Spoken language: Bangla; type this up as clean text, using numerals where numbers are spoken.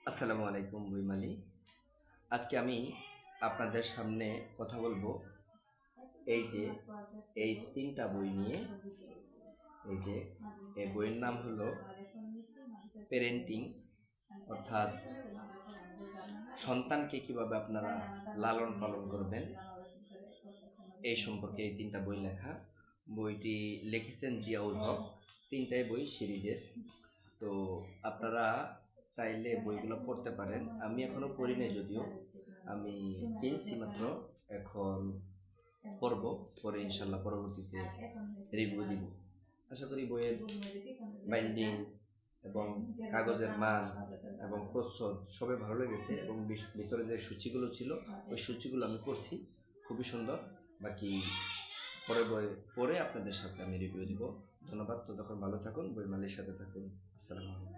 আসসালামু আলাইকুম বইমালি। আজকে আমি আপনাদের সামনে কথা বলবো এই যে এই ৩টা বই নিয়ে। এই যে এই বইয়ের নাম হলো পেরেন্টিং, অর্থাৎ সন্তানকে কিভাবে আপনারা লালন পালন করবেন এই সম্পর্কে এই ৩টা বই লেখা। বইটি লিখেছেন জিয়াউল হক। ৩টাই বই সিরিজের। তো আপনারা চাইলে বইগুলো পড়তে পারেন। আমি এখনো পড়ি নাই, যদিও আমি কিনছি মাত্র। এখন পড়ব, পরে ইনশাল্লাহ পরবর্তীতে রিভিউ দিব। আশা করি বইয়ের বাইন্ডিং এবং কাগজের মান এবং প্রচ্ছদ সবই ভালো লেগেছে, এবং ভিতরে যে সূচিগুলো ছিল ওই সূচিগুলো আমি পড়ছি, খুবই সুন্দর। বাকি পরে বই পড়ে আপনাদের সাথে আমি রিভিউ দিব। ধন্যবাদ। তো তখন ভালো থাকুন, বইমালির সাথে থাকুন। আসসালামু আলাইকুম।